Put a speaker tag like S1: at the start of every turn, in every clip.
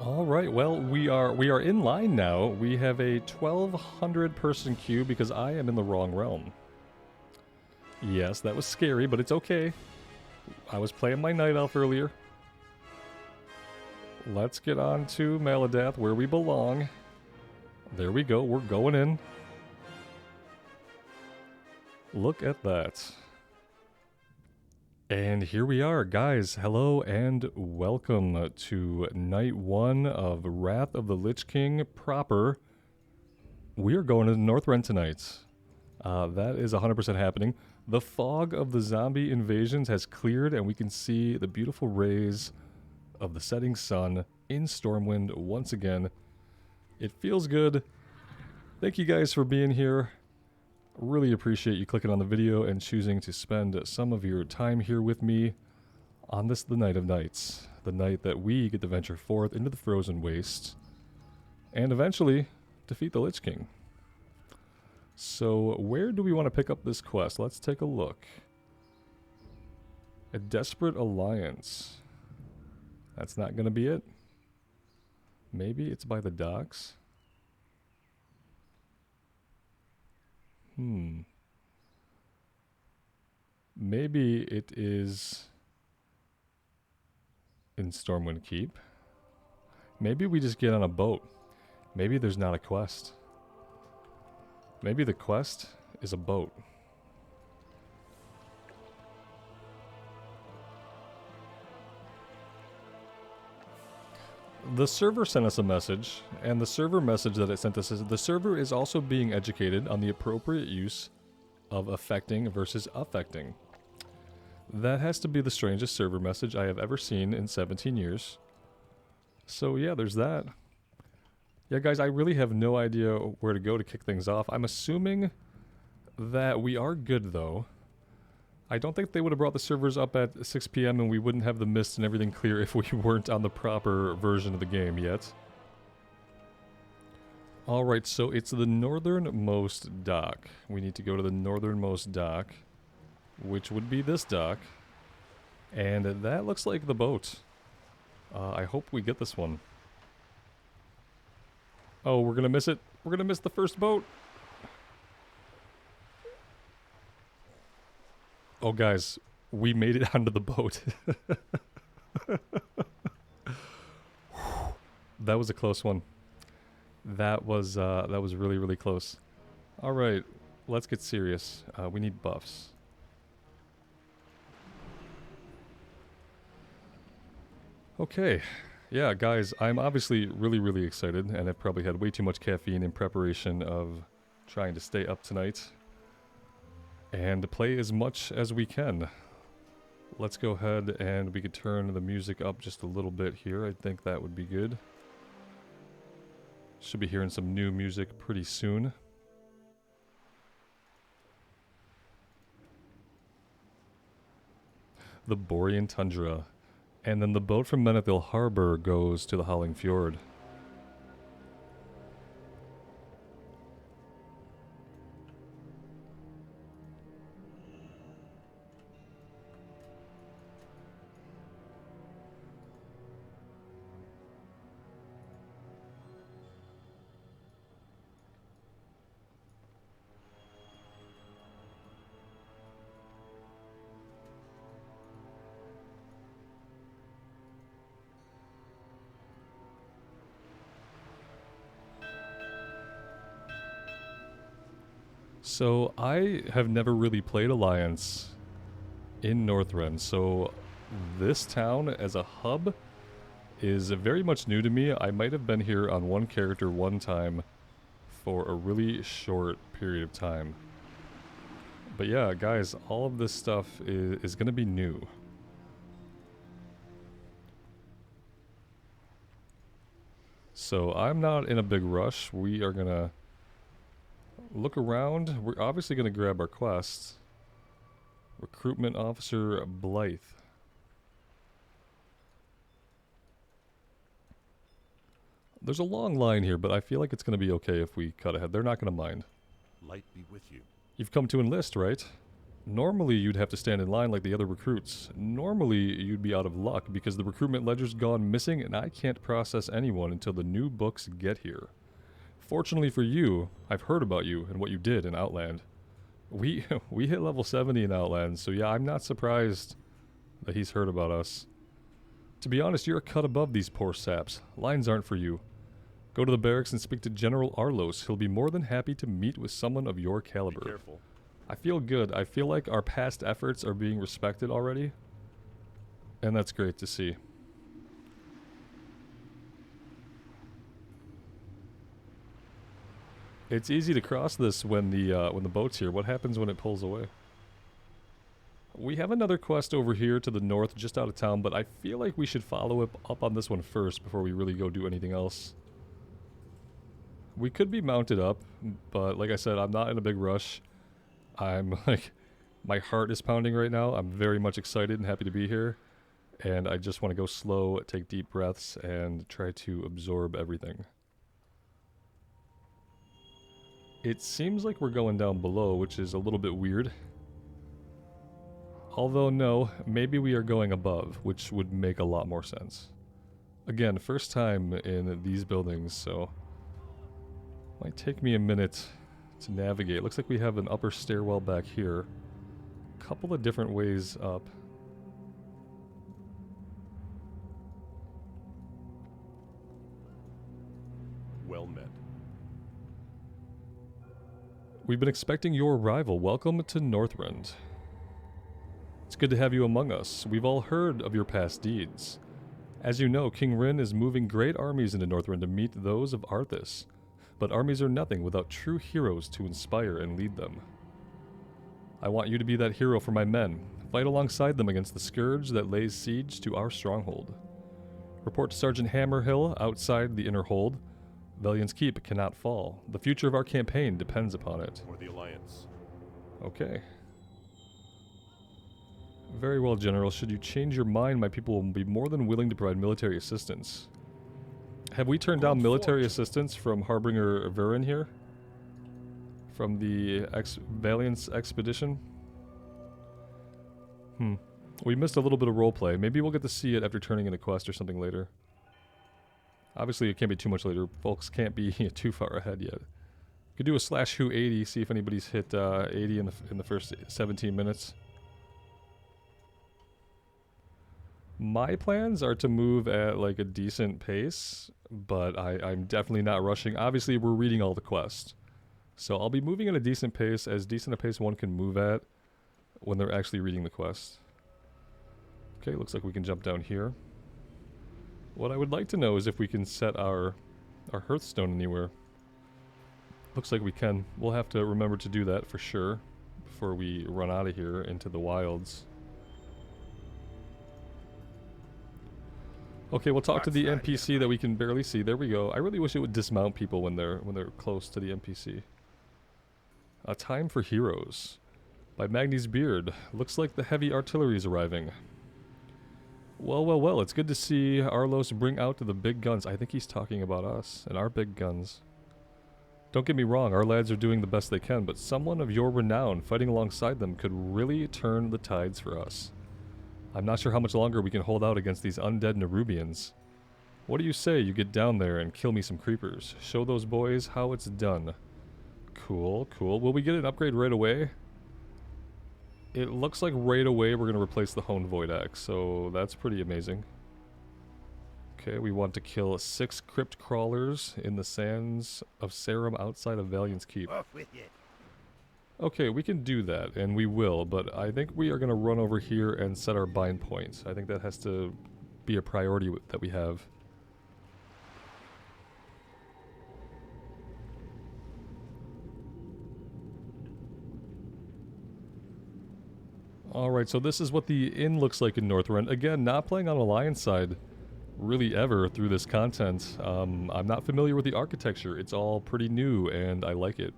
S1: All right, well, we are in line now. We have a 1,200 person queue because I am in the wrong realm. Yes, that was scary, but it's okay. I was playing my night elf earlier. Let's get on to Maladath, where we belong. There we go, we're going in. Look at that. And here we are, guys. Hello and welcome to night 1 of Wrath of the Lich King proper. We are going to Northrend tonight. That is 100% happening. The fog of the zombie invasions has cleared, and we can see the beautiful rays of the setting sun in Stormwind once again. It feels good. Thank you guys for being here. Really appreciate you clicking on the video and choosing to spend some of your time here with me on this, the Night of Nights. The night that we get to venture forth into the frozen wastes and eventually defeat the Lich King. So where do we want to pick up this quest? Let's take a look. A desperate alliance. That's not going to be it. Maybe it's by the docks. Maybe it is in Stormwind Keep. Maybe we just get on a boat. Maybe there's not a quest. Maybe the quest is a boat. The server sent us a message, and the server message that it sent us is the server is also being educated on the appropriate use of affecting versus affecting. That has to be the strangest server message I have ever seen in 17 years. So yeah, there's that. Yeah, guys, I really have no idea where to go to kick things off. I'm assuming that we are good, though. I don't think they would have brought the servers up at 6 p.m. and we wouldn't have the mist and everything clear if we weren't on the proper version of the game yet. Alright, so it's the northernmost dock. We need to go to the northernmost dock, which would be this dock. And that looks like the boat. I hope we get this one. Oh, we're gonna miss it. We're gonna miss the first boat. Oh, guys, we made it onto the boat. That was a close one. That was really, really close. All right, let's get serious. We need buffs. Okay, yeah, guys, I'm obviously really, really excited, and I've probably had way too much caffeine in preparation of trying to stay up tonight and play as much as we can. Let's go ahead and we could turn the music up just a little bit here. I think that would be good. Should be hearing some new music pretty soon. The Borean Tundra. And then the boat from Menethil Harbor goes to the Howling Fjord. So I have never really played Alliance in Northrend, so this town as a hub is very much new to me. I might have been here on one character one time for a really short period of time. But yeah, guys, all of this stuff is going to be new. So I'm not in a big rush. We are going to look around. We're obviously going to grab our quests. Recruitment Officer Blythe. There's a long line here, but I feel like it's going to be okay if we cut ahead. They're not going to mind.
S2: Light be with you.
S1: You've come to enlist, right? Normally, you'd have to stand in line like the other recruits. Normally, you'd be out of luck because the recruitment ledger's gone missing and I can't process anyone until the new books get here. Fortunately for you, I've heard about you and what you did in Outland. We we hit level 70 in Outland, so yeah, I'm not surprised that he's heard about us. To be honest, you're a cut above these poor saps. Lines aren't for you. Go to the barracks and speak to General Arlos. He'll be more than happy to meet with someone of your caliber.
S2: Be careful.
S1: I feel good. I feel like our past efforts are being respected already. And that's great to see. It's easy to cross this when the boat's here. What happens when it pulls away? We have another quest over here to the north, just out of town, but I feel like we should follow up on this one first before we really go do anything else. We could be mounted up, but like I said, I'm not in a big rush. I'm like, my heart is pounding right now. I'm very much excited and happy to be here. And I just want to go slow, take deep breaths, and try to absorb everything. It seems like we're going down below, which is a little bit weird. Although no, maybe we are going above, which would make a lot more sense. Again, first time in these buildings, so might take me a minute to navigate. Looks like we have an upper stairwell back here. A couple of different ways up.
S2: Well met.
S1: We've been expecting your arrival. Welcome to Northrend. It's good to have you among us. We've all heard of your past deeds. As you know, King Rin is moving great armies into Northrend to meet those of Arthas. But armies are nothing without true heroes to inspire and lead them. I want you to be that hero for my men. Fight alongside them against the scourge that lays siege to our stronghold. Report to Sergeant Hammerhill outside the inner hold. Valiant's keep cannot fall. The future of our campaign depends upon it.
S2: For the Alliance.
S1: Okay. Very well, General. Should you change your mind, my people will be more than willing to provide military assistance. Have we turned down military assistance from Harbinger Vurin here? From the Valiant's expedition? We missed a little bit of roleplay. Maybe we'll get to see it after turning in a quest or something later. Obviously, it can't be too much later. Folks can't be too far ahead yet. Could do a /who 80, see if anybody's hit 80 in the first 17 minutes. My plans are to move at like a decent pace, but I'm definitely not rushing. Obviously, we're reading all the quests. So I'll be moving at a decent pace, as decent a pace one can move at when they're actually reading the quest. Okay, looks like we can jump down here. What I would like to know is if we can set our Hearthstone anywhere. Looks like we can. We'll have to remember to do that for sure before we run out of here into the wilds. Okay, we'll talk to the NPC that we can barely see. There we go. I really wish it would dismount people when they're close to the NPC. A Time for Heroes by Magni's Beard. Looks like the heavy artillery is arriving. Well, well, well. It's good to see Arlos bring out the big guns. I think he's talking about us and our big guns. Don't get me wrong, our lads are doing the best they can, but someone of your renown fighting alongside them could really turn the tides for us. I'm not sure how much longer we can hold out against these undead Nerubians. What do you say you get down there and kill me some creepers? Show those boys how it's done. Cool, cool. Will we get an upgrade right away? It looks like right away we're going to replace the Honed Void Axe, so that's pretty amazing. Okay, we want to kill 6 crypt crawlers in the sands of Sarum outside of Valiant's Keep.
S3: Off with you.
S1: Okay, we can do that, and we will, but I think we are going to run over here and set our bind points. I think that has to be a priority that we have. Alright, so this is what the inn looks like in Northrend. Again, not playing on Alliance side really ever through this content. I'm not familiar with the architecture. It's all pretty new, and I like it.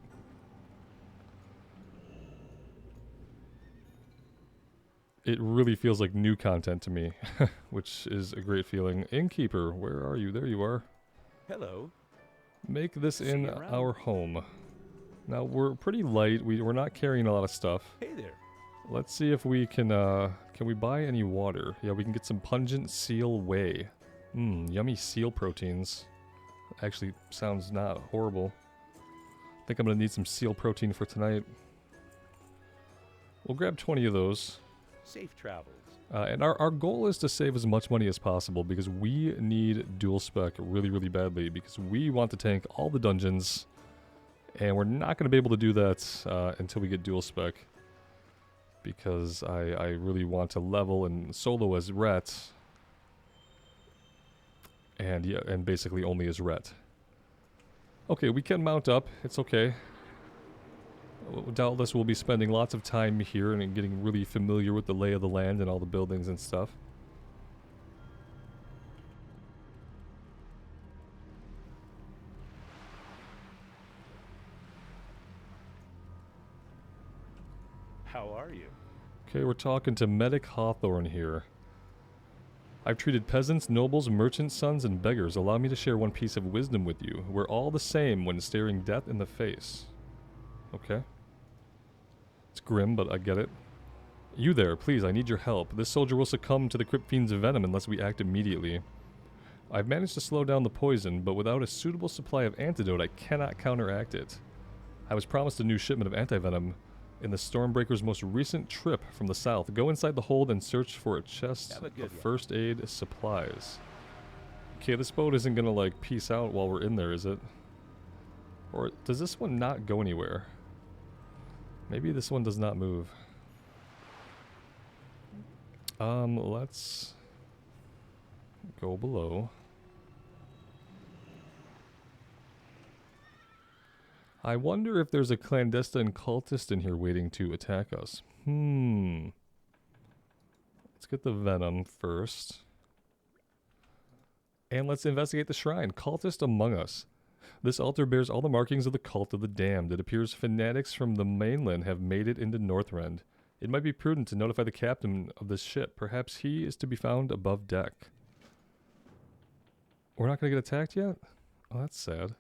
S1: It really feels like new content to me, which is a great feeling. Innkeeper, where are you? There you are.
S3: Hello.
S1: Make this inn our home. Now, we're pretty light. We're not carrying a lot of stuff.
S3: Hey there.
S1: Let's see if we can we buy any water? Yeah, we can get some pungent seal whey. Yummy seal proteins. Actually, sounds not horrible. I think I'm gonna need some seal protein for tonight. We'll grab 20 of those.
S2: Safe travels.
S1: And our goal is to save as much money as possible because we need dual spec really, really badly because we want to tank all the dungeons and we're not going to be able to do that until we get dual spec because I really want to level and solo as Ret and yeah, and basically only as Ret. Okay, we can mount up. It's okay. Doubtless we'll be spending lots of time here and getting really familiar with the lay of the land and all the buildings and stuff.
S2: How are you?
S1: Okay, we're talking to Medic Hawthorne here. I've treated peasants, nobles, merchants, sons, and beggars. Allow me to share one piece of wisdom with you. We're all the same when staring death in the face. Okay. It's grim, but I get it. You there, please, I need your help. This soldier will succumb to the Crypt Fiend's venom unless we act immediately. I've managed to slow down the poison, but without a suitable supply of antidote, I cannot counteract it. I was promised a new shipment of antivenom in the Stormbreaker's most recent trip from the south. Go inside the hold and search for a chest of first aid supplies. Okay, this boat isn't gonna, like, peace out while we're in there, is it? Or does this one not go anywhere? Maybe this one does not move. Let's go below. I wonder if there's a clandestine cultist in here waiting to attack us. Let's get the venom first. And let's investigate the shrine. Cultist among us. This altar bears all the markings of the cult of the damned. It appears fanatics from the mainland have made it into Northrend. It might be prudent to notify the captain of this ship. Perhaps he is to be found above deck. We're not going to get attacked yet? Oh, that's sad.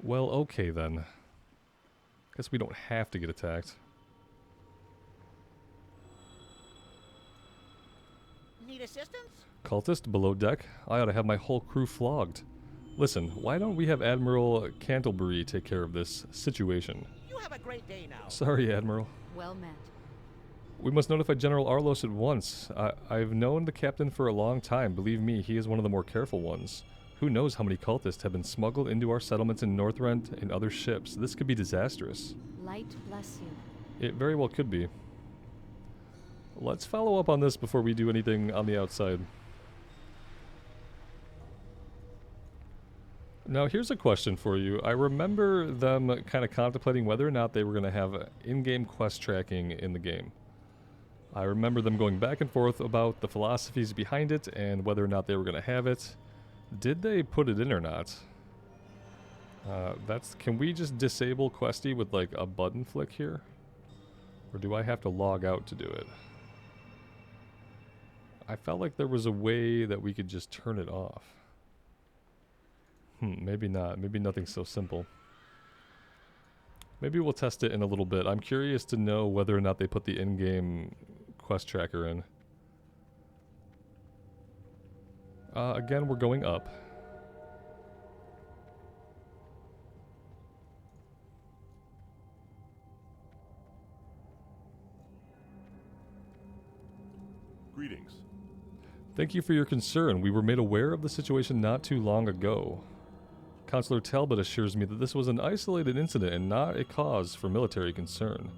S1: Well, okay then. Guess we don't have to get attacked.
S3: Need assistance?
S1: Cultist below deck? I ought to have my whole crew flogged. Listen, why don't we have Admiral Canterbury take care of this situation?
S3: You have a great day now.
S1: Sorry, Admiral.
S4: Well met.
S1: We must notify General Arlos at once. I've known the captain for a long time. Believe me, he is one of the more careful ones. Who knows how many cultists have been smuggled into our settlements in Northrend in other ships. This could be disastrous.
S4: Light bless you.
S1: It very well could be. Let's follow up on this before we do anything on the outside. Now, here's a question for you. I remember them kind of contemplating whether or not they were going to have in-game quest tracking in the game. I remember them going back and forth about the philosophies behind it and whether or not they were going to have it. Did they put it in or not? Can we just disable Questy with like a button flick here? Or do I have to log out to do it? I felt like there was a way that we could just turn it off. Maybe not. Maybe nothing's so simple. Maybe we'll test it in a little bit. I'm curious to know whether or not they put the in-game quest tracker in. Again, we're going up.
S2: Greetings.
S1: Thank you for your concern. We were made aware of the situation not too long ago. Counselor Talbot assures me that this was an isolated incident and not a cause for military concern.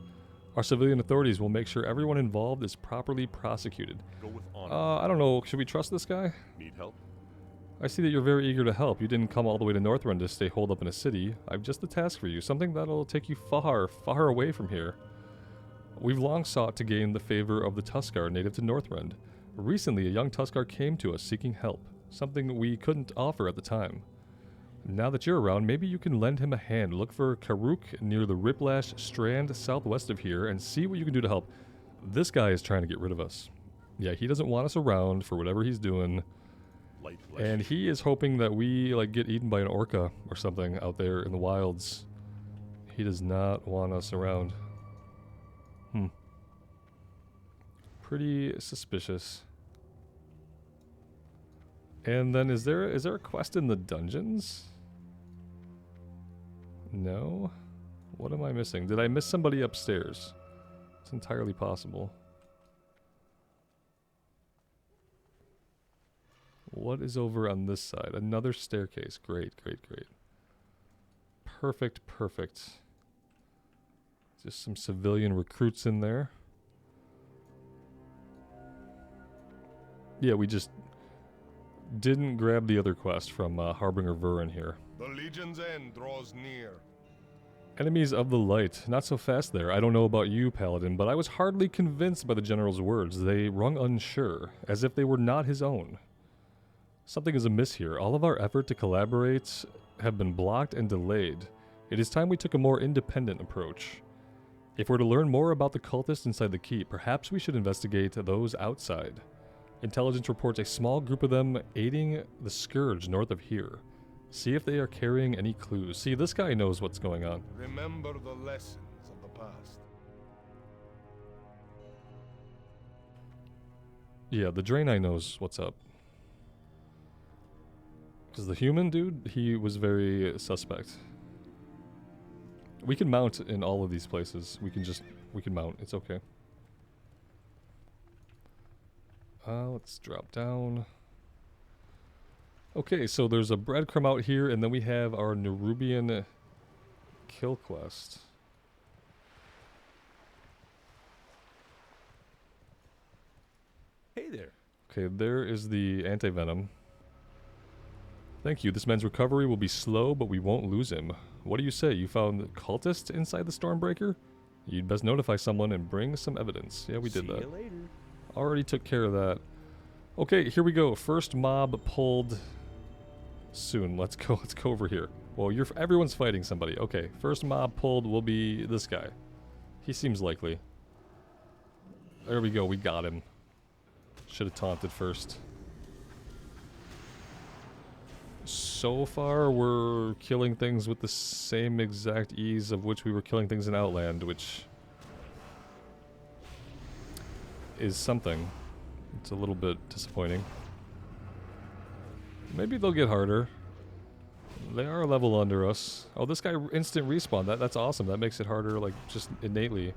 S1: Our civilian authorities will make sure everyone involved is properly prosecuted.
S2: Go with honor.
S1: I don't know. Should we trust this guy?
S2: Need help?
S1: I see that you're very eager to help. You didn't come all the way to Northrend to stay holed up in a city. I've just a task for you, something that'll take you far, far away from here. We've long sought to gain the favor of the Tuskarr native to Northrend. Recently, a young Tuskarr came to us seeking help, something we couldn't offer at the time. Now that you're around, maybe you can lend him a hand. Look for Karuk near the Riplash Strand southwest of here and see what you can do to help. This guy is trying to get rid of us. Yeah, he doesn't want us around for whatever he's doing.
S2: Light bless
S1: And
S2: you.
S1: he is hoping that we like get eaten by an orca or something out there in the wilds. He does not want us around. Pretty suspicious. And then is there a quest in the dungeons? No? What am I missing? Did I miss somebody upstairs? It's entirely possible. What is over on this side? Another staircase. Great, great, great. Perfect, perfect. Just some civilian recruits in there. Yeah, we just didn't grab the other quest from Harbinger Vurin here.
S5: The Legion's end draws near.
S1: Enemies of the light. Not so fast there. I don't know about you, Paladin, but I was hardly convinced by the General's words. They rung unsure, as if they were not his own. Something is amiss here. All of our effort to collaborate have been blocked and delayed. It is time we took a more independent approach. If we're to learn more about the cultists inside the keep, perhaps we should investigate those outside. Intelligence reports a small group of them aiding the Scourge north of here. See if they are carrying any clues. See, this guy knows what's going on.
S5: Remember the lessons of the past.
S1: Yeah, the Draenei knows what's up. Because the human dude, he was very suspect. We can mount in all of these places. We can mount. It's okay. Let's drop down. Okay, so there's a breadcrumb out here, and then we have our Nerubian kill quest.
S2: Hey there.
S1: Okay, there is the anti-venom. Thank you. This man's recovery will be slow, but we won't lose him. What do you say? You found cultists inside the Stormbreaker? You'd best notify someone and bring some evidence. Yeah, we did
S2: See
S1: that.
S2: you later.
S1: Already took care of that. Okay, here we go. First mob pulled soon. Let's go over here. Well, everyone's fighting somebody. Okay, first mob pulled will be this guy. He seems likely. There we go. We got him. Should have taunted first. So far, we're killing things with the same exact ease of which we were killing things in Outland, which is something. It's a little bit disappointing. Maybe they'll get harder. They are a level under us. Oh, this guy instant respawn. That's awesome. That makes it harder, like, just innately.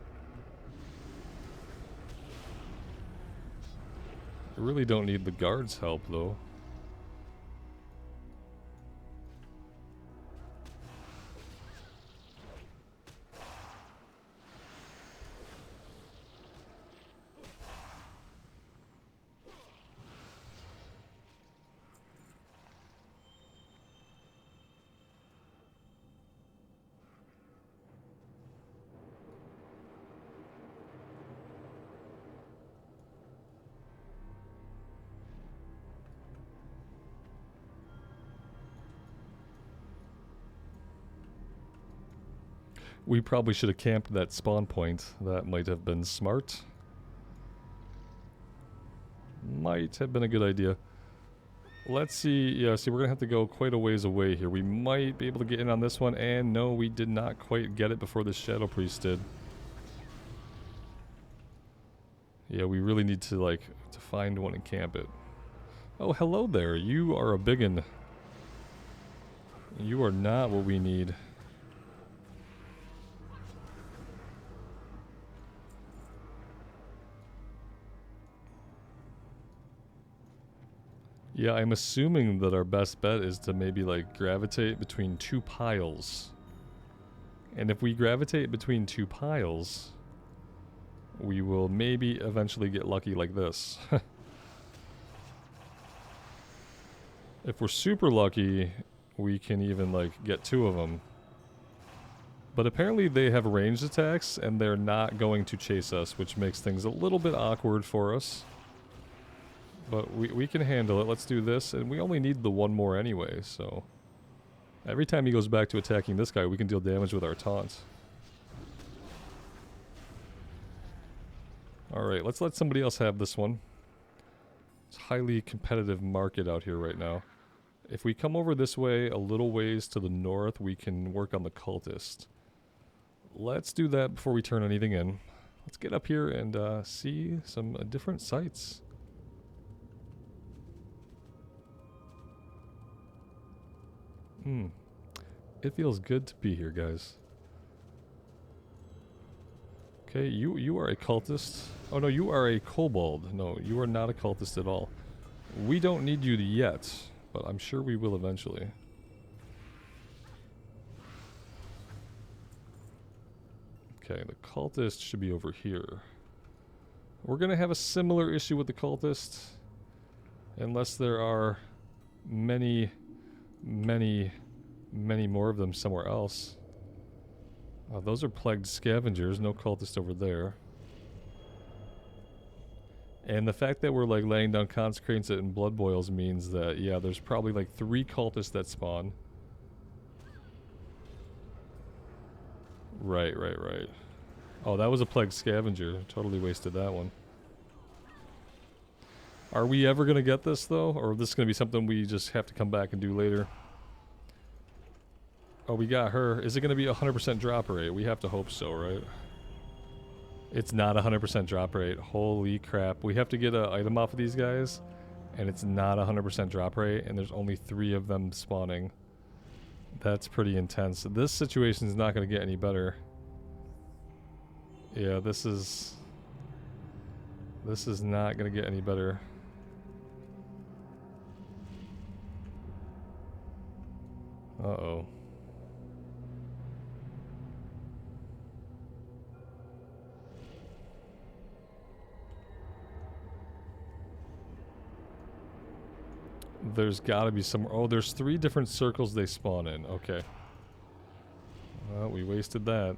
S1: I really don't need the guards' help, though. We probably should have camped that spawn point. That might have been smart. Might have been a good idea. Let's see. Yeah, see, we're going to have to go quite a ways away here. We might be able to get in on this one. And no, we did not quite get it before the Shadow Priest did. Yeah, we really need to, like, to find one and camp it. Oh, hello there. You are a biggin. You are not what we need. Yeah, I'm assuming that our best bet is to maybe, like, gravitate between two piles. And if we gravitate between two piles, we will maybe eventually get lucky like this. If we're super lucky, we can even, like, get two of them. But apparently they have ranged attacks, and they're not going to chase us, which makes things a little bit awkward for us. But we can handle it. Let's do this. And we only need the one more anyway, so... Every time he goes back to attacking this guy, we can deal damage with our taunt. Alright, let's let somebody else have this one. It's a highly competitive market out here right now. If we come over this way a little ways to the north, we can work on the cultist. Let's do that before we turn anything in. Let's get up here and see some different sights. It feels good to be here, guys. Okay, you are a cultist. Oh no, you are a kobold. No, you are not a cultist at all. We don't need you yet, but I'm sure we will eventually. Okay, the cultist should be over here. We're gonna have a similar issue with the cultist, unless there are many more of them somewhere else. Those are plagued scavengers, no cultist over there. And the fact that we're like laying down consecrates and blood boils means that, yeah, there's probably like 3 cultists that spawn. Right. Oh, that was a plague scavenger. Totally wasted that one. Are we ever going to get this, though? Or is this going to be something we just have to come back and do later? Oh, we got her. Is it going to be a 100% drop rate? We have to hope so, right? It's not a 100% drop rate. Holy crap. We have to get an item off of these guys, and it's not a 100% drop rate, and there's only 3 of them spawning. That's pretty intense. This situation is not going to get any better. Yeah, this is not going to get any better. Uh-oh. There's gotta be some. Oh, there's 3 different circles they spawn in. Okay. Well, we wasted that.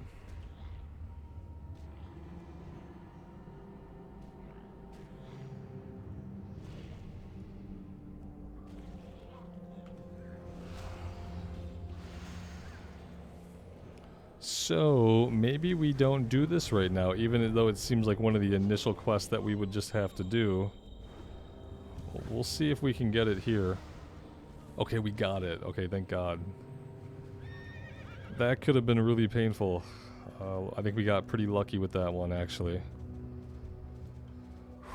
S1: So, maybe we don't do this right now, even though it seems like one of the initial quests that we would just have to do. We'll see if we can get it here. Okay, we got it. Okay, thank God. That could have been really painful. I think we got pretty lucky with that one, actually.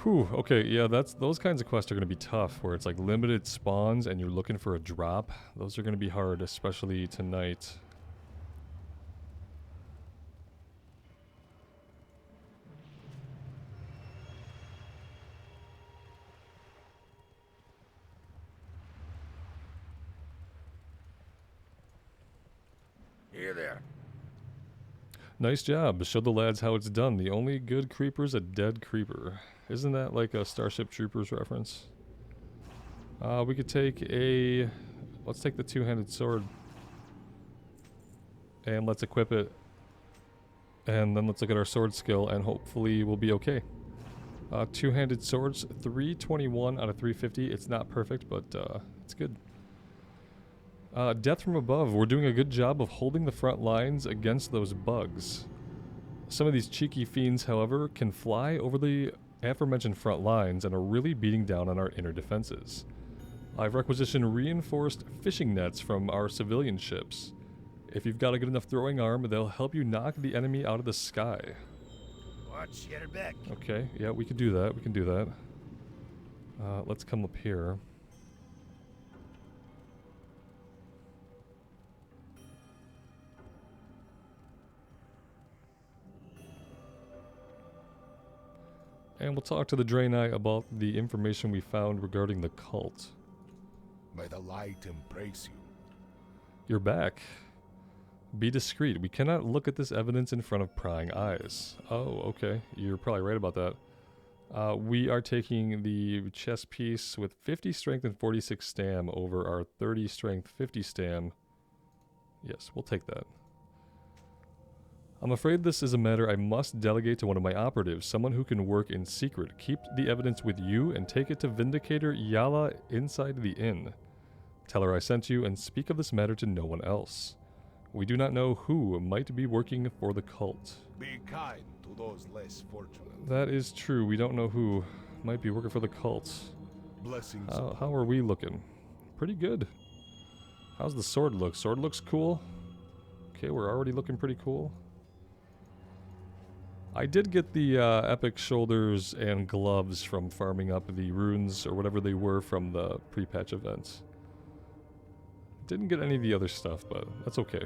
S1: Whew, okay, yeah, those kinds of quests are going to be tough, where it's like limited spawns and you're looking for a drop. Those are going to be hard, especially tonight.
S5: Here there.
S1: Nice job. Show the lads how it's done. The only good creeper's a dead creeper. Isn't that like a Starship Troopers reference? We could take a... Let's take the 2-handed sword. And let's equip it. And then let's look at our sword skill, and hopefully we'll be okay. 2-handed swords, 321 out of 350. It's not perfect, but it's good. Death from above. We're doing a good job of holding the front lines against those bugs. Some of these cheeky fiends, however, can fly over the aforementioned front lines and are really beating down on our inner defenses. I've requisitioned reinforced fishing nets from our civilian ships. If you've got a good enough throwing arm, they'll help you knock the enemy out of the sky.
S5: Watch your back.
S1: Okay, yeah, we can do that. We can do that. Let's come up here. And we'll talk to the Draenei about the information we found regarding the cult.
S5: May the light embrace you.
S1: You're back. Be discreet. We cannot look at this evidence in front of prying eyes. Oh, okay. You're probably right about that. We are taking the chess piece with 50 strength and 46 stam over our 30 strength, 50 stam. Yes, we'll take that. I'm afraid this is a matter I must delegate to one of my operatives, someone who can work in secret. Keep the evidence with you and take it to Vindicator Yala inside the inn. Tell her I sent you and speak of this matter to no one else. We do not know who might be working for the cult.
S5: Be kind to those less fortunate.
S1: That is true. We don't know who might be working for the cult.
S5: Blessings.
S1: How are we looking? Pretty good. How's the sword look? Sword looks cool. Okay, we're already looking pretty cool. I did get the epic shoulders and gloves from farming up the runes or whatever they were from the pre-patch events. Didn't get any of the other stuff, but that's okay.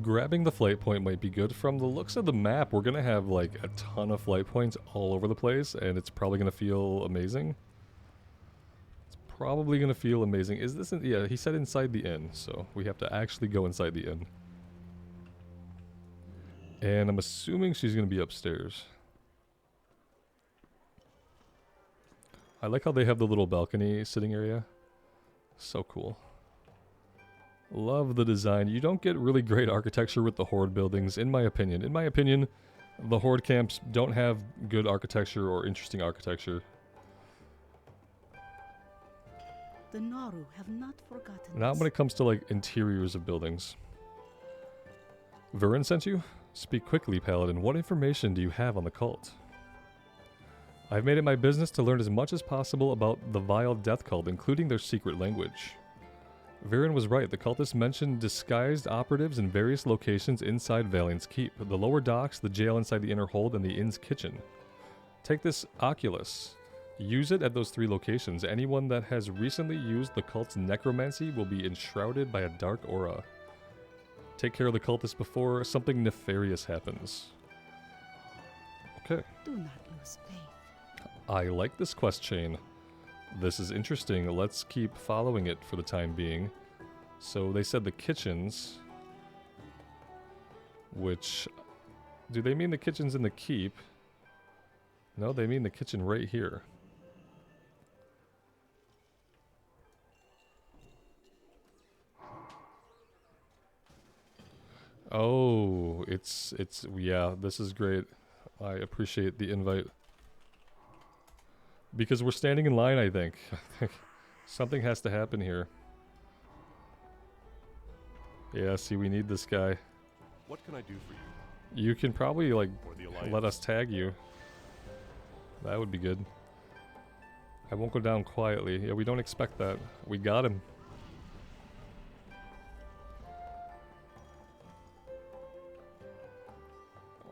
S1: Grabbing the flight point might be good. From the looks of the map, we're gonna have like a ton of flight points all over the place, and it's probably gonna feel amazing. It's probably gonna feel amazing. Is this yeah, he said inside the inn, so we have to actually go inside the inn. And I'm assuming she's gonna be upstairs. I like how they have the little balcony sitting area. So cool. Love the design. You don't get really great architecture with the Horde buildings, in my opinion. In my opinion, the Horde camps don't have good architecture or interesting architecture.
S6: The Naru have not forgotten
S1: Not
S6: us.
S1: when it comes to, like, interiors of buildings. Viren sent you? Speak quickly, Paladin. What information do you have on the cult? I've made it my business to learn as much as possible about the vile death cult, including their secret language. Viren was right. The cultists mentioned disguised operatives in various locations inside Valiant's keep. The lower docks, the jail inside the inner hold, and the inn's kitchen. Take this Oculus. Use it at those 3 locations. Anyone that has recently used the cult's necromancy will be enshrouded by a dark aura. Take care of the cultists before something nefarious happens. Okay.
S6: Do not lose faith.
S1: I like this quest chain. This is interesting. Let's keep following it for the time being. So they said the kitchens, which, do they mean the kitchens in the keep? No, they mean the kitchen right here. Oh, it's yeah, this is great. I appreciate the invite. Because we're standing in line, I think. Something has to happen here. Yeah, see, we need this guy.
S2: What can I do for you?
S1: You can probably, like,
S2: Or the Alliance?
S1: let us tag you. That would be good. I won't go down quietly. Yeah, we don't expect that. We got him.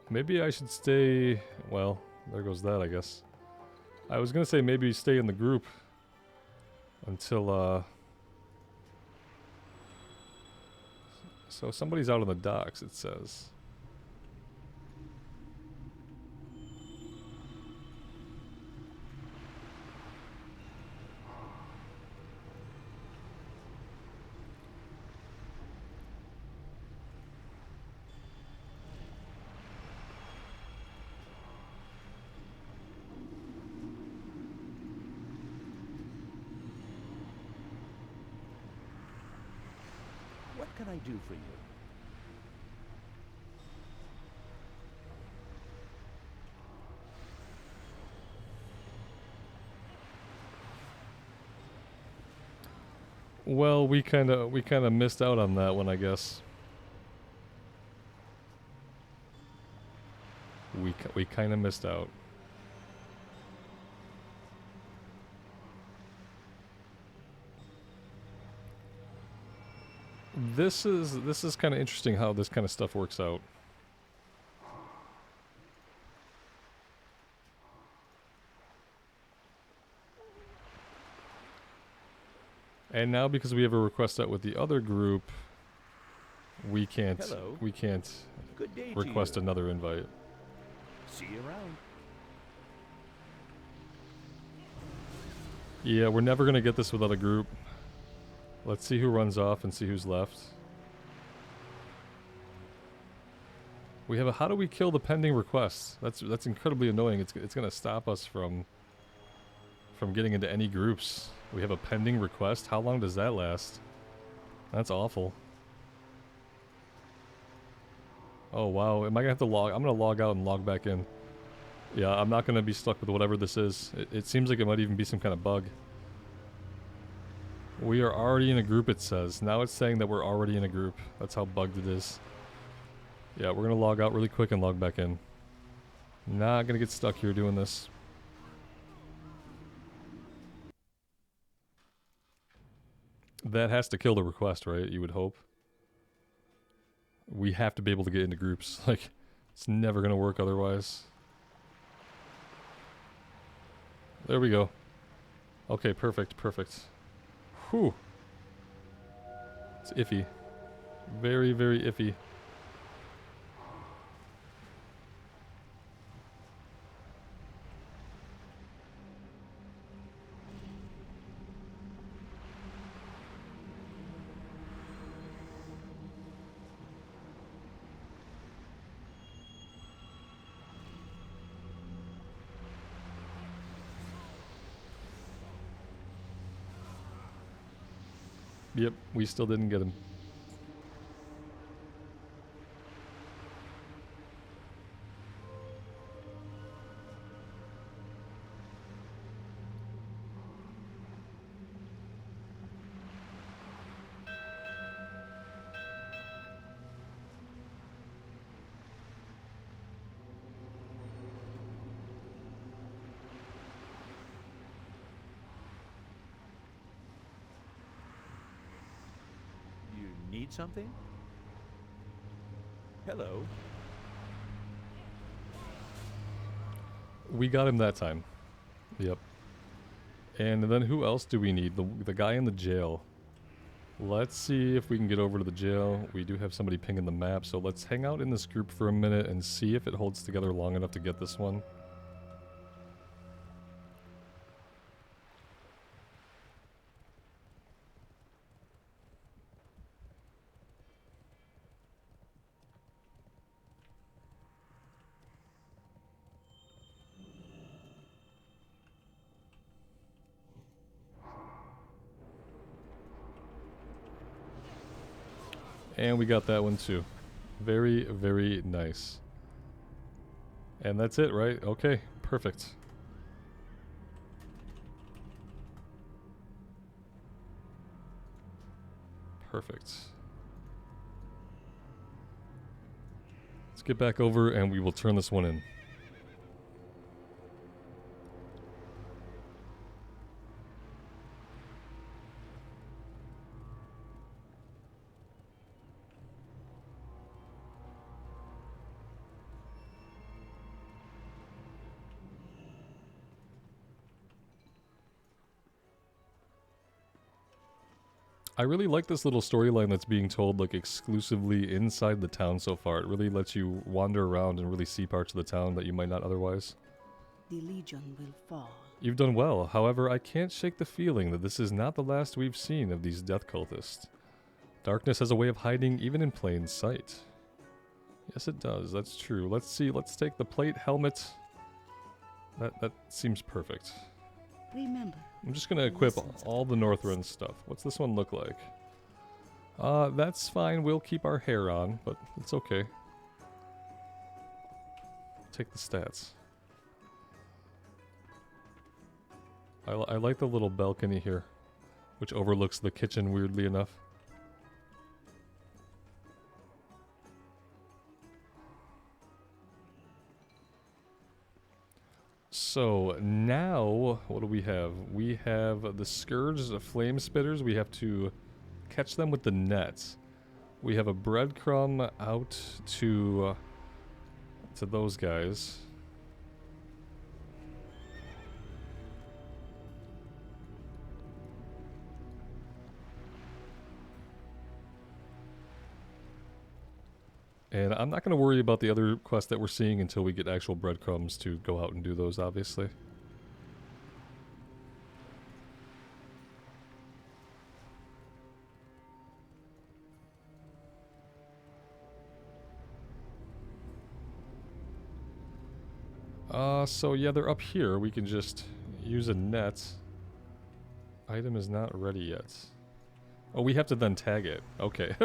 S1: Maybe I should stay... Well, there goes that, I guess. I was gonna say maybe stay in the group until, So somebody's out on the docks, it says.
S2: What can I do for you?
S1: Well, we kind of missed out on that one, I guess. We kind of missed out. This is kind of interesting how this kind of stuff works out. And now because we have a request out with the other group, we can't
S2: Hello. Good day to
S1: request
S2: you.
S1: another invite.
S2: See you around.
S1: Yeah, we're never going to get this without a group. Let's see who runs off and see who's left. We have a how do we kill the pending requests? That's incredibly annoying. It's going to stop us from getting into any groups. We have a pending request. How long does that last? That's awful. Oh wow, am I gonna have to log? I'm gonna log out and log back in. Yeah, I'm not gonna be stuck with whatever this is. It seems like it might even be some kind of bug. We are already in a group, it says. Now it's saying that we're already in a group. That's how bugged it is. Yeah, we're gonna log out really quick and log back in. Not gonna get stuck here doing this. That has to kill the request, right? You would hope. We have to be able to get into groups. Like, it's never gonna work otherwise. There we go. Okay, perfect, perfect. Whew. It's iffy. Very, very iffy. Yep, we still didn't get him.
S2: Need something? Hello.
S1: We got him that time. Yep. And then who else do we need? The guy in the jail. Let's see if we can get over to the jail. We do have somebody pinging the map, so let's hang out in this group for a minute and see if it holds together long enough to get this one. And we got that one too. Very, very nice. And that's it, right? Okay, perfect. Perfect. Let's get back over and we will turn this one in. I really like this little storyline that's being told like exclusively inside the town so far. It really lets you wander around and really see parts of the town that you might not otherwise.
S6: The Legion will fall.
S1: You've done well. However, I can't shake the feeling that this is not the last we've seen of these death cultists. Darkness has a way of hiding even in plain sight. Yes, it does. That's true. Let's see. Let's take the plate helmet. That seems perfect.
S6: Remember.
S1: I'm just going to equip all the Northrend stuff. What's this one look like? That's fine. We'll keep our hair on, but it's okay. Take the stats. I like the little balcony here, which overlooks the kitchen weirdly enough. So now, what do we have? We have the Scourge, the Flame Spitters. We have to catch them with the nets. We have a breadcrumb out to those guys. And I'm not going to worry about the other quests that we're seeing until we get actual breadcrumbs to go out and do those, obviously. So yeah, they're up here. We can just use a net. Item is not ready yet. Oh, we have to then tag it. Okay.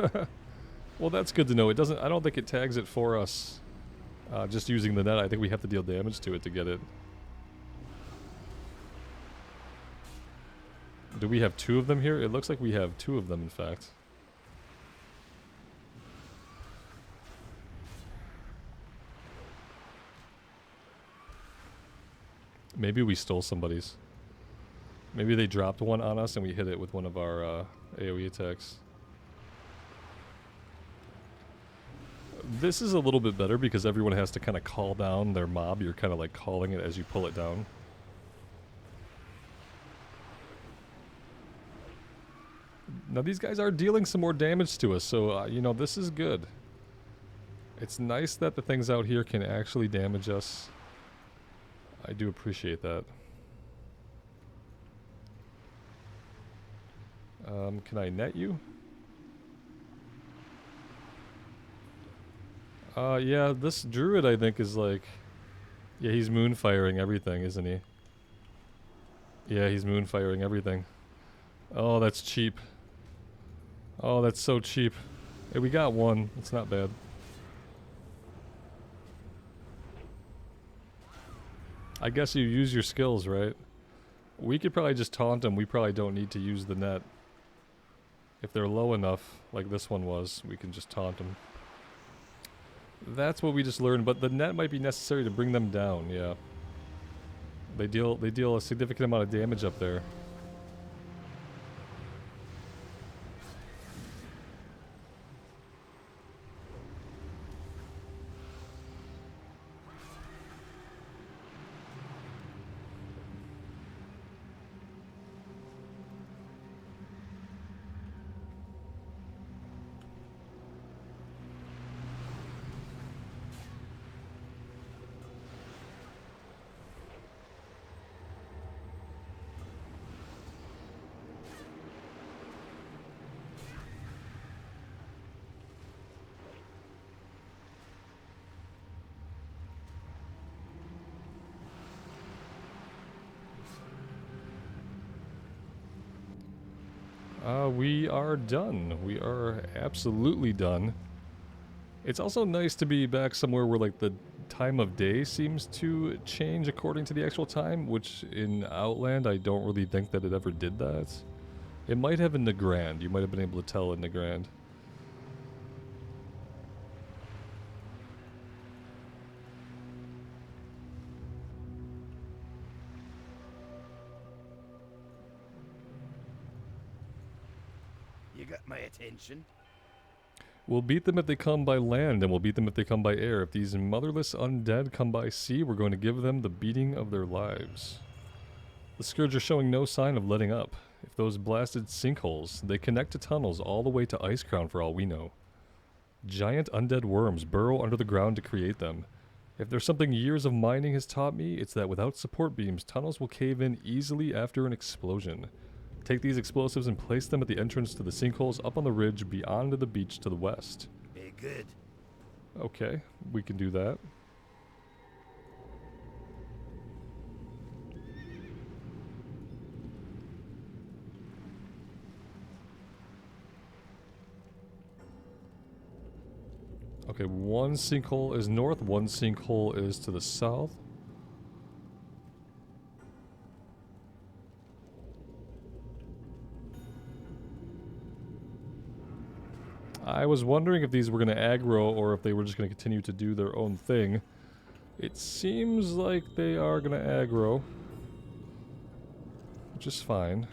S1: Well, that's good to know. It doesn't. I don't think it tags it for us. Just using the net, I think we have to deal damage to it to get it. Do we have 2 of them here? It looks like we have 2 of them, in fact. Maybe we stole somebody's. Maybe they dropped one on us and we hit it with one of our AoE attacks. This is a little bit better because everyone has to kind of call down their mob. You're kind of like calling it as you pull it down. Now these guys are dealing some more damage to us, so you know, this is good. It's nice that the things out here can actually damage us. I do appreciate that. Can I net you? Yeah, this druid I think is like... Yeah, he's moonfiring everything, isn't he? Yeah, he's moonfiring everything. Oh, that's cheap. Oh, that's so cheap. Hey, we got one. It's not bad. I guess you use your skills, right? We could probably just taunt them. We probably don't need to use the net. If they're low enough, like this one was, we can just taunt them. That's what we just learned, but the net might be necessary to bring them down, yeah. They deal a significant amount of damage up there. We are done. We are absolutely done. It's also nice to be back somewhere where like the time of day seems to change according to the actual time, which in Outland I don't really think that it ever did that. It might have in Northrend. You might have been able to tell in Northrend.
S5: You got my attention.
S1: We'll beat them if they come by land, and we'll beat them if they come by air. If these motherless undead come by sea, we're going to give them the beating of their lives. The Scourge are showing no sign of letting up. If those blasted sinkholes, they connect to tunnels all the way to Icecrown for all we know. Giant undead worms burrow under the ground to create them. If there's something years of mining has taught me, it's that without support beams, tunnels will cave in easily after an explosion. Take these explosives and place them at the entrance to the sinkholes up on the ridge beyond the beach to the west.
S5: Be good.
S1: Okay, we can do that. Okay, one sinkhole is north, one sinkhole is to the south. I was wondering if these were going to aggro or if they were just going to continue to do their own thing. It seems like they are going to aggro, which is fine.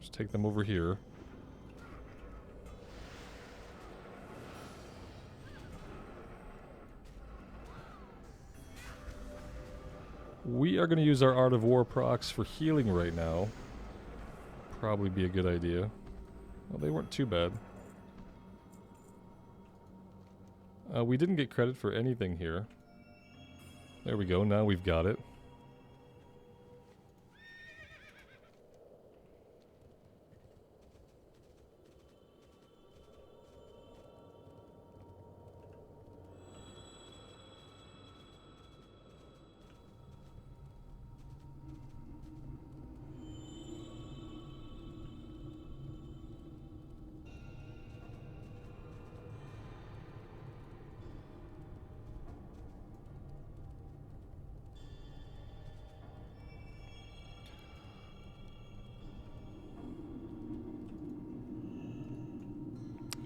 S1: Just take them over here. We are going to use our Art of War procs for healing right now. Probably be a good idea. Well, they weren't too bad. We didn't get credit for anything here. There we go, now we've got it.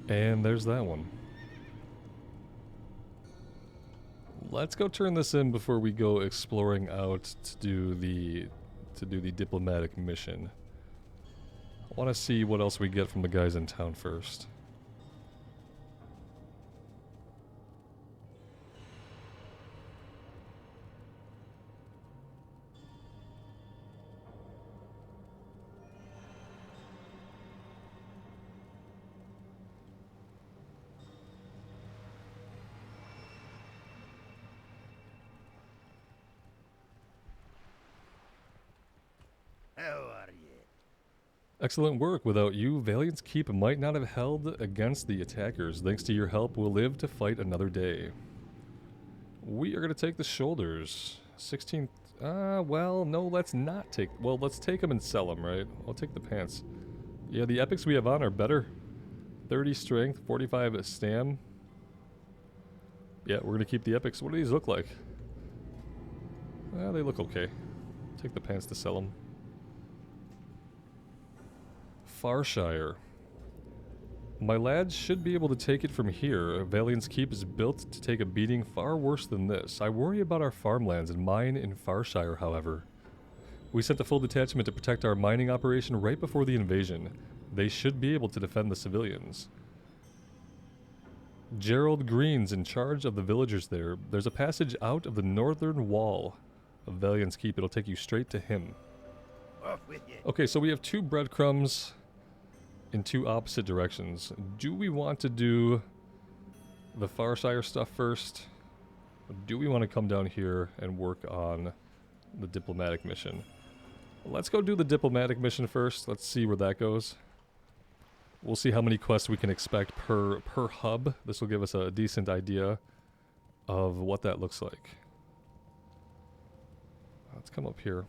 S1: And there's that one. Let's go turn this in before we go exploring out to do the diplomatic mission. I want to see what else we get from the guys in town first.
S5: How are you?
S1: Excellent work. Without you, Valiant's keep might not have held against the attackers. Thanks to your help, we'll live to fight another day. We are going to take the shoulders. 16th. Well, no, let's not take... Well, let's take them and sell them, right? I'll take the pants. Yeah, the epics we have on are better. 30 strength, 45 stam. Yeah, we're going to keep the epics. What do these look like? They look okay. Take the pants to sell them. Farshire. My lads should be able to take it from here. Valiant's keep is built to take a beating far worse than this. I worry about our farmlands and mine in Farshire, however. We sent a full detachment to protect our mining operation right before the invasion. They should be able to defend the civilians. Gerald Green's in charge of the villagers there. There's a passage out of the northern wall of Valiant's keep. It'll take you straight to him.
S5: Off with you.
S1: Okay, so we have two breadcrumbs in two opposite directions. Do we want to do the Farshire stuff first? Or do we want to come down here and work on the diplomatic mission? Let's go do the diplomatic mission first. Let's see where that goes. We'll see how many quests we can expect per hub. This will give us a decent idea of what that looks like. Let's come up here.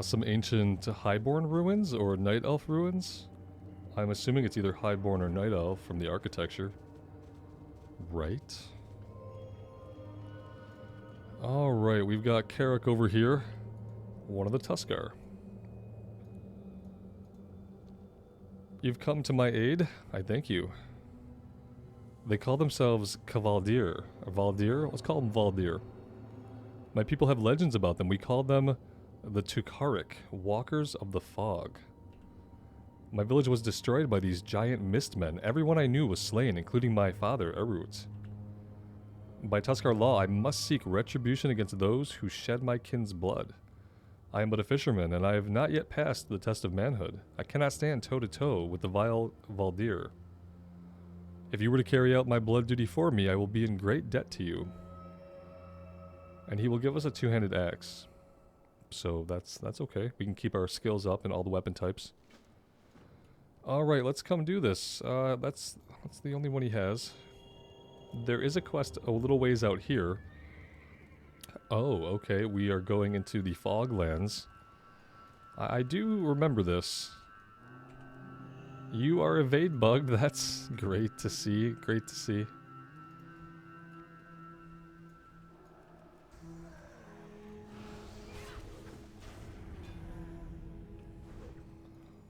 S1: Some ancient Highborn ruins or Night Elf ruins. I'm assuming it's either Highborn or Night Elf from the architecture. Right. Alright, we've got Carrick over here. One of the Tuskarr. You've come to my aid. I thank you. They call themselves Kvaldir. Or Valdir? Let's call them Valdir. My people have legends about them. We call them the Tuskarr, Walkers of the Fog. My village was destroyed by these giant mistmen. Everyone I knew was slain, including my father, Erut. By Tuskarr law, I must seek retribution against those who shed my kin's blood. I am but a fisherman, and I have not yet passed the test of manhood. I cannot stand toe-to-toe with the vile Valdir. If you were to carry out my blood duty for me, I will be in great debt to you. And he will give us a two-handed axe. So that's okay. We can keep our skills up in all the weapon types. Alright, let's come do this. That's the only one he has. There is a quest a little ways out here. Oh, okay. We are going into the Foglands. I do remember this. You are evade bugged. That's great to see. Great to see.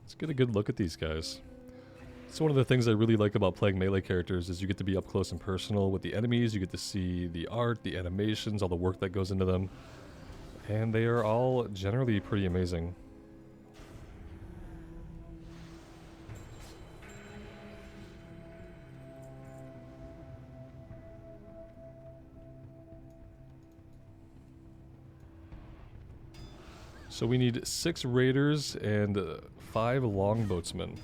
S1: Let's get a good look at these guys. It's one of the things I really like about playing melee characters is you get to be up close and personal with the enemies, you get to see the art, the animations, all the work that goes into them. And they are all generally pretty amazing. So we need 6 raiders and 5 longboatsmen.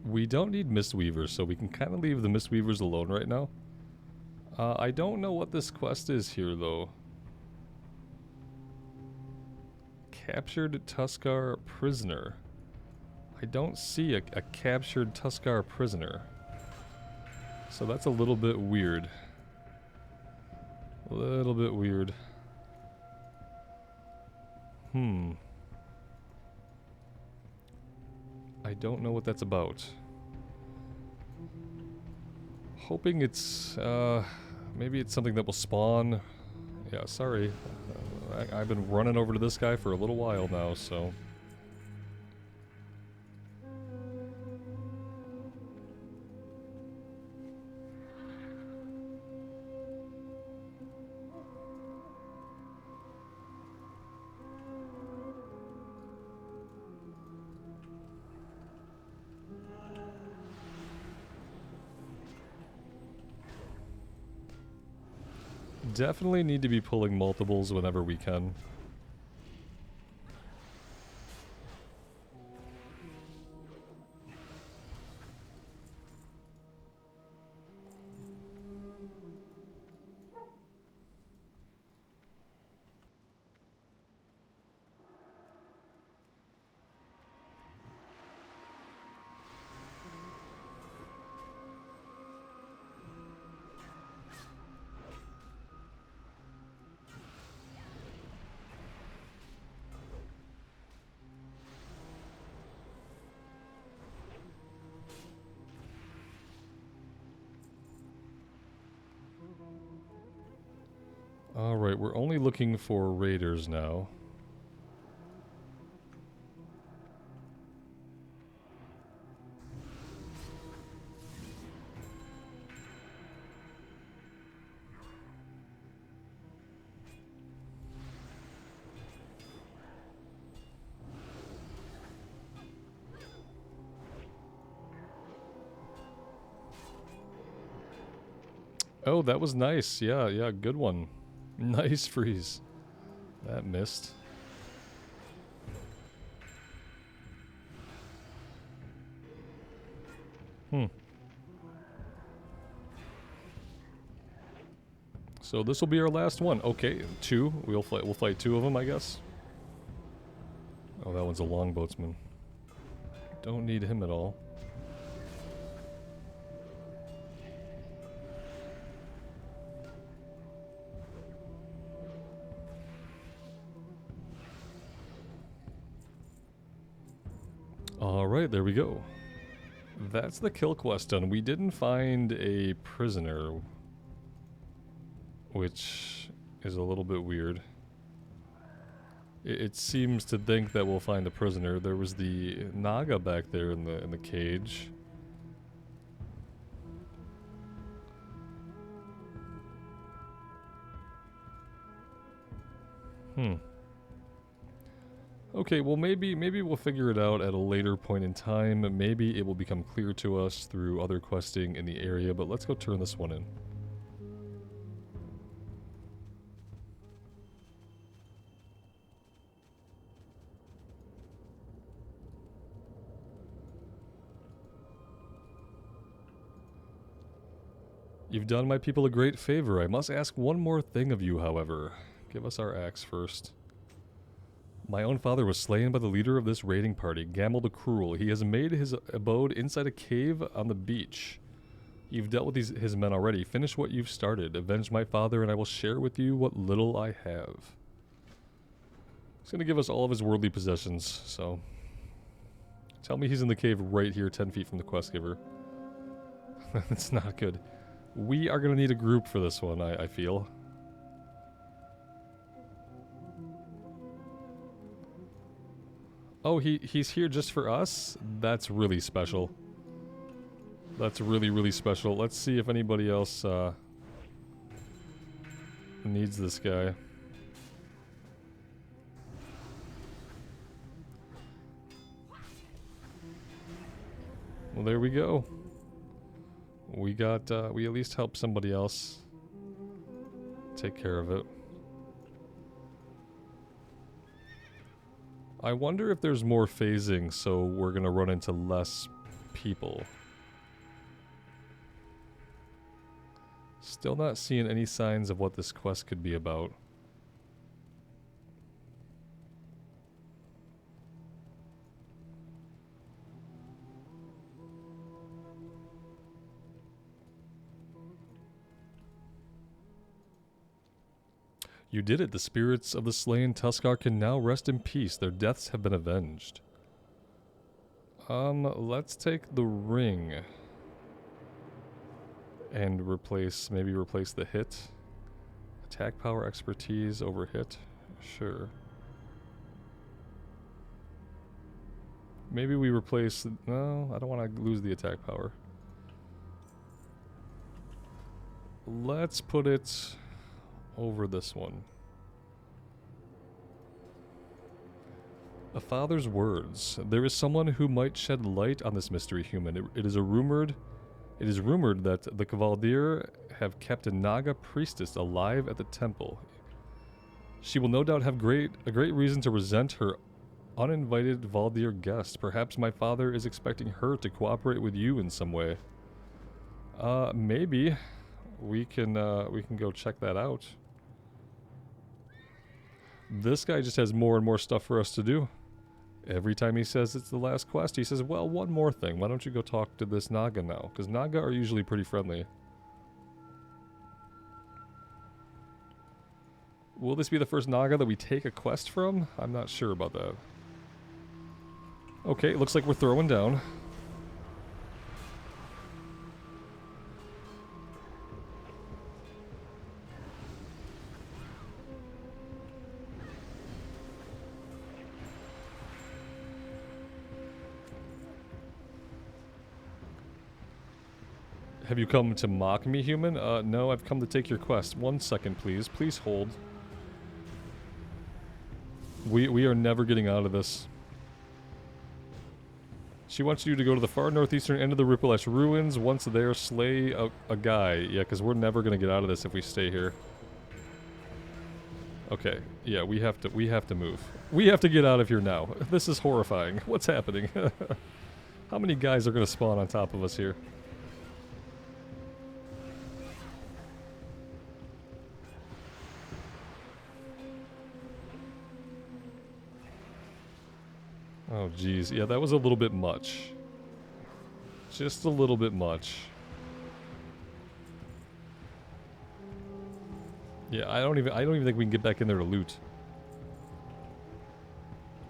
S1: We don't need Mistweavers, so we can kind of leave the Mistweavers alone right now. I don't know what this quest is here, though. Captured Tuskarr prisoner. I don't see a captured Tuskarr prisoner. So that's a little bit weird. A little bit weird. I don't know what that's about. Hoping it's, maybe it's something that will spawn. Yeah, sorry. I've been running over to this guy for a little while now, so... Definitely need to be pulling multiples whenever we can. Alright, we're only looking for raiders now. Oh, that was nice. Yeah, yeah, good one. Nice freeze. That missed. So this will be our last one. Okay, two. We'll fight two of them, I guess. Oh, that one's a longboatsman. Don't need him at all. Alright, there we go. That's the kill quest done. We didn't find a prisoner, which is a little bit weird. It seems to think that we'll find a prisoner. There was the Naga back there in the cage. Okay, well maybe we'll figure it out at a later point in time. Maybe it will become clear to us through other questing in the area, but let's go turn this one in. You've done my people a great favor. I must ask one more thing of you, however. Give us our axe first. My own father was slain by the leader of this raiding party, Gamble the Cruel. He has made his abode inside a cave on the beach. You've dealt with his men already. Finish what you've started. Avenge my father, and I will share with you what little I have. He's going to give us all of his worldly possessions, so... Tell me he's in the cave right here, 10 feet from the quest giver. That's not good. We are going to need a group for this one, I feel. Oh, he's here just for us? That's really special. That's really, really special. Let's see if anybody else needs this guy. Well, there we go. We got, we at least helped somebody else take care of it. I wonder if there's more phasing, so we're gonna run into less people. Still not seeing any signs of what this quest could be about. You did it. The spirits of the slain Tuskarr can now rest in peace. Their deaths have been avenged. Let's take the ring. And maybe replace the hit. Attack power expertise over hit. Sure. Maybe we replace... No, I don't want to lose the attack power. Let's put it over this one. A father's words. There is someone who might shed light on this mystery human. It is rumored that the Kvaldir have kept a Naga priestess alive at the temple. She will no doubt have a great reason to resent her uninvited Kvaldir guest. Perhaps my father is expecting her to cooperate with you in some way. Maybe we can go check that out. This guy just has more and more stuff for us to do. Every time he says it's the last quest, he says, well, one more thing. Why don't you go talk to this Naga now? Because Naga are usually pretty friendly. Will this be the first Naga that we take a quest from? I'm not sure about that. Okay, looks like we're throwing down. Have you come to mock me, human? No, I've come to take your quest. 1 second, please. Please hold. We are never getting out of this. She wants you to go to the far northeastern end of the Rippleash ruins. Once there, slay a guy. Yeah, because we're never going to get out of this if we stay here. Okay. Yeah, we have to move. We have to get out of here now. This is horrifying. What's happening? How many guys are going to spawn on top of us here? Oh, geez. Yeah, that was a little bit much. Just a little bit much. Yeah, I don't even think we can get back in there to loot.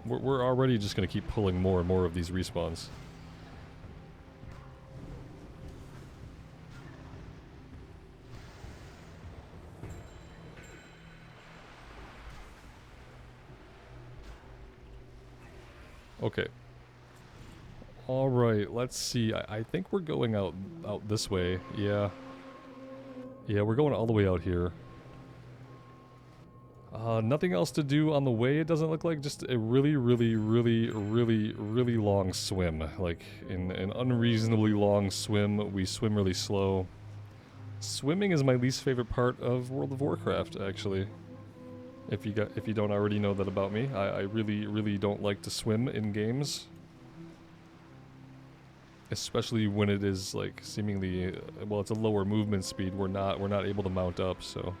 S1: We're already just gonna keep pulling more and more of these respawns. Okay. Alright, let's see. I think we're going out this way. Yeah. Yeah, we're going all the way out here. Nothing else to do on the way, it doesn't look like. Just a really long swim. Like, in an unreasonably long swim. We swim really slow. Swimming is my least favorite part of World of Warcraft, actually. If you don't already know that about me, I really don't like to swim in games, especially when it is like seemingly well, it's a lower movement speed. We're not able to mount up, so.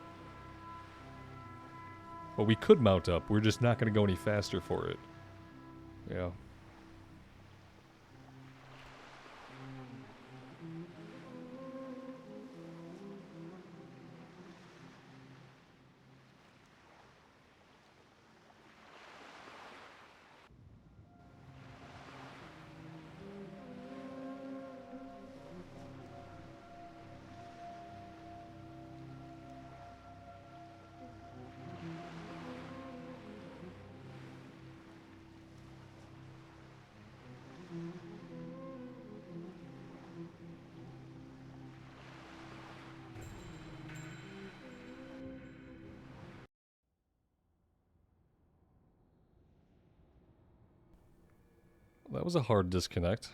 S1: But we could mount up. We're just not going to go any faster for it. Yeah. That was a hard disconnect.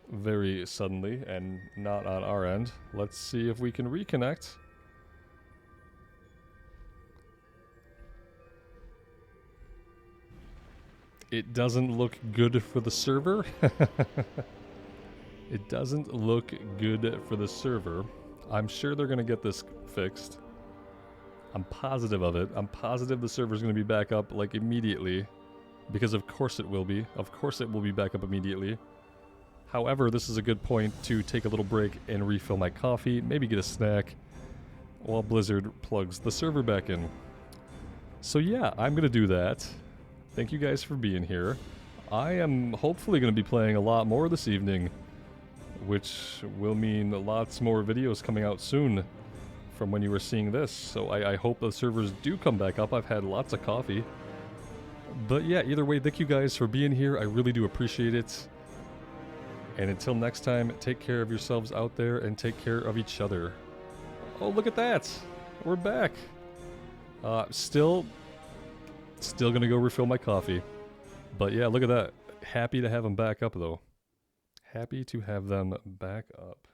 S1: Very suddenly, and not on our end. Let's see if we can reconnect. it doesn't look good for the server. It doesn't look good for the server. I'm sure they're going to get this fixed. I'm positive of it. I'm positive the server's going to be back up, like, immediately. Because of course it will be. Of course it will be back up immediately. However, this is a good point to take a little break and refill my coffee, maybe get a snack, while Blizzard plugs the server back in. So yeah, I'm going to do that. Thank you guys for being here. I am hopefully going to be playing a lot more this evening, which will mean lots more videos coming out soon from when you were seeing this. So I hope the servers do come back up. I've had lots of coffee. But yeah, either way, thank you guys for being here. I really do appreciate it. And until next time, take care of yourselves out there and take care of each other. Oh, look at that. We're back. Still gonna go refill my coffee. But yeah, look at that. Happy to have them back up, though. Happy to have them back up.